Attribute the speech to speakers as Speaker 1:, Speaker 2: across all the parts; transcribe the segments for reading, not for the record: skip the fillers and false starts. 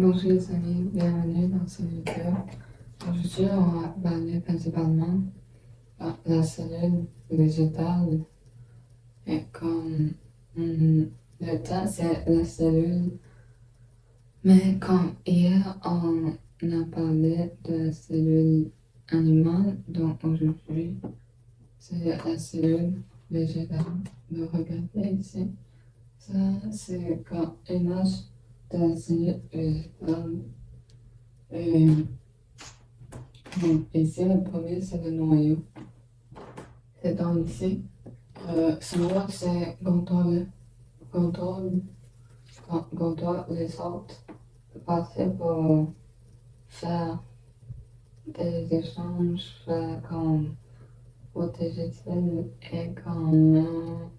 Speaker 1: Bonjour les amis, bienvenue dans cette vidéo. Aujourd'hui, on va parler principalement de la cellule végétale et comme le temps c'est la cellule, mais comme hier on a parlé de la cellule animale, donc aujourd'hui c'est la cellule végétale. Donc regardez ici, ça c'est comme image de la cellule végétale. Et donc, ici, le premier, c'est le noyau. C'est dans ici. Ce noyau, c'est contrôle, contrôle les autres. Passer pour faire des échanges, faire comme protéger celle et comme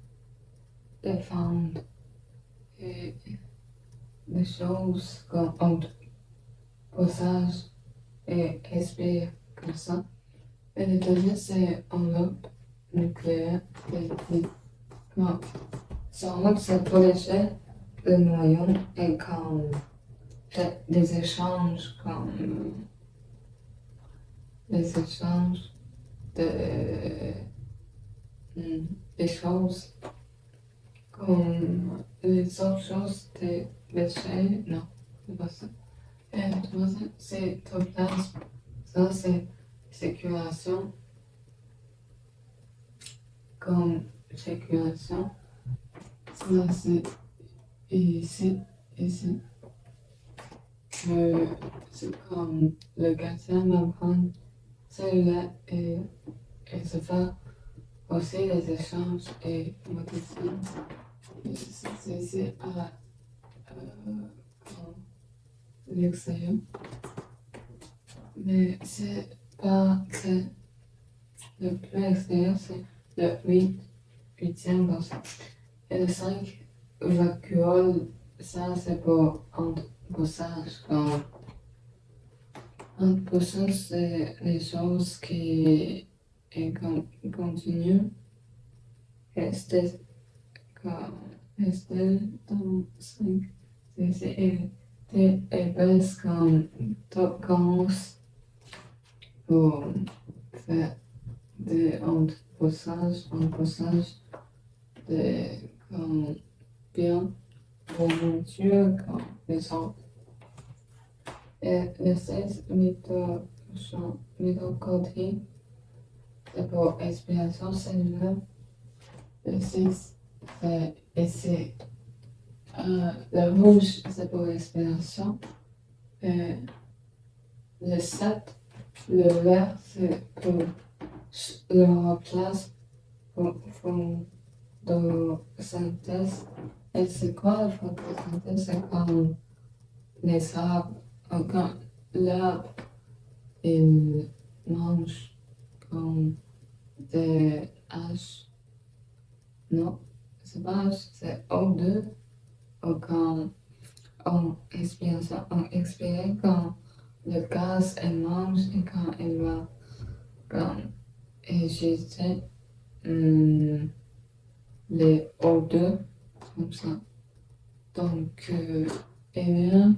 Speaker 1: défendre et des choses comme posage et respirer comme ça. Et le deuxième, c'est enveloppe nucléaire politique. Non, c'est enveloppe, c'est protéger le noyau et quand fait des échanges, comme des échanges de, des choses, comme les autres choses des déchets. Non, c'est pas ça. Et le troisième, c'est ectoplasme. Ça, c'est circulation, comme circulation. Ça, c'est ici, ici. C'est comme le gardien membrane cellulaire et se fait aussi les échanges et modifier. C'est ici à l'extérieur. Mais c'est pas c'est le plus extérieur, c'est le 8e bassin. Et le 5, vacuole, ça c'est pour entreposage. Entreposage, c'est les choses qui continuent, rester, rester dans 5. C'est épaisse comme top commence pour faire des entreposages de comme bien pour nourriture comme les autres. Et le 16 mitochondries, c'est pour expiration cellulaire. Le 6, c'est ici. Le rouge, c'est pour respiration. Et le 7, le vert, c'est pour le remplace pour photosynthèse. Et c'est quoi la photosynthèse? C'est comme les arbres, quand l'arbre il mange comme des haches. Non, c'est pas hache, c'est O2. Ou quand on expire ça, on expire quand le gaz il mange et quand il va comme éjecter les O2 comme ça. Donc, et bien,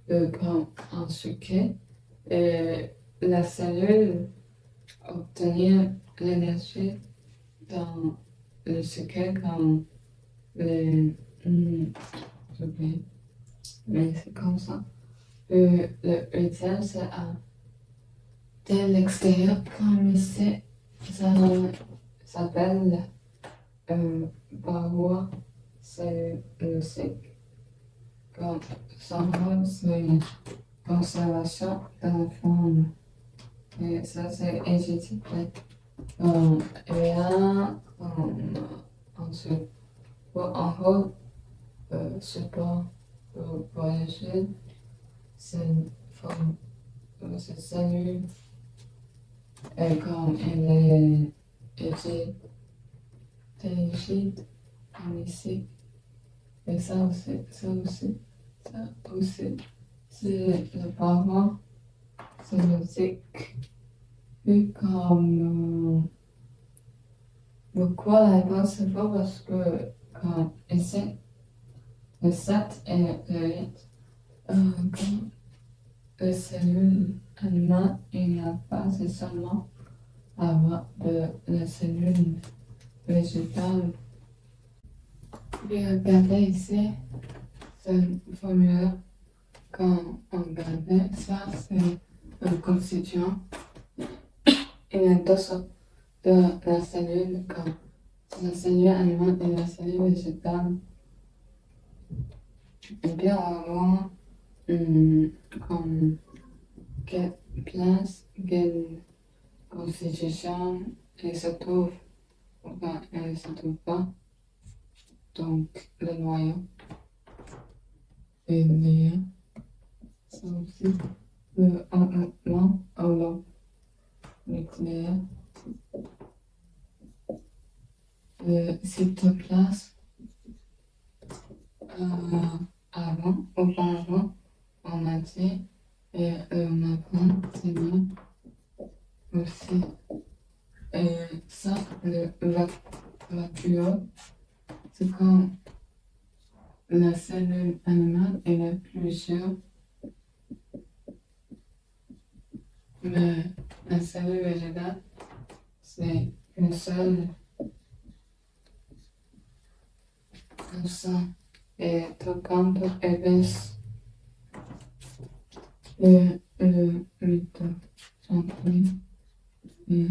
Speaker 1: le grand en sucre et la cellule obtenir l'énergie dans le sucre comme les. J'oublie, mais c'est comme ça. Le huitième, c'est de l'extérieur, comme ici, ça s'appelle paroi cellulosique. Comme son rôle, c'est conservation de la forme. Et ça, c'est étudié. Et là, ensuite, en rôle, support pour voyager, c'est une forme, cette cellule, et comme elle est rigide, comme ici, et ça aussi, ça aussi, ça aussi, c'est le paroi cellulosique. Et comme pourquoi la réponse c'est pas parce que comme ici, le 7 et le 8, Quand les cellules animales, il n'y a pas seulement avoir de la cellule végétale. Puis regardez ici, ce formulaire, quand on regarde ça, c'est un constituant. Il y a deux sortes de la cellule, comme la cellule animale et la cellule végétale. Et puis on va voir comme quelle place, quelle constitution elle se trouve, ou bien elle ne se trouve pas. Donc le noyau et le néant, c'est aussi le enveloppement nucléaire, le cytoplasme. Auparavant, on a dit, et on apprend, c'est bien aussi. Et ça, le vacuole, c'est quand la cellule animale elle est plusieurs, mais la cellule végétale, c'est une seule, comme ça. Et tout quand elle baisse le mitochondrie, et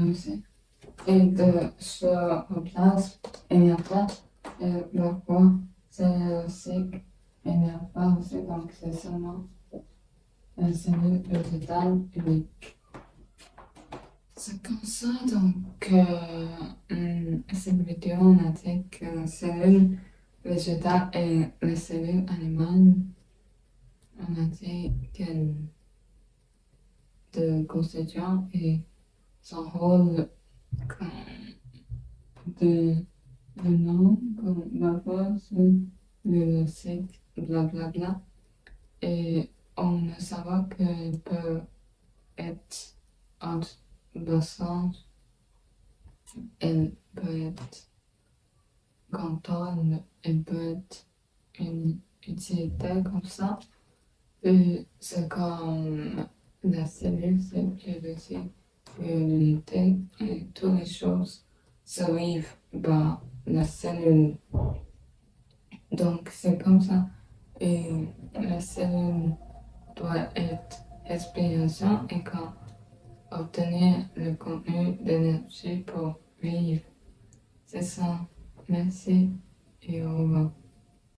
Speaker 1: aussi. Et de ce place, il n'y a pas, et la fois, c'est aussi qu'il n'y a pas aussi, donc c'est seulement un cellule végétale unique. C'est comme ça, donc cette vidéo, on a dit que la cellule végétale et la cellule animale, on a dit qu'elle de constituant et son rôle comme de nom, comme la force, le cycle, blablabla. Et on ne saura qu'elle peut être entre deux sens, elle peut être contrôle, elle peut être une utilité comme ça. Et c'est comme la cellule, c'est plus petit que l'unité et toutes les choses survivent par la cellule. Donc c'est comme ça. Et la cellule doit être respiration et quand obtenir le contenu d'énergie pour vivre. C'est ça. Merci et au revoir.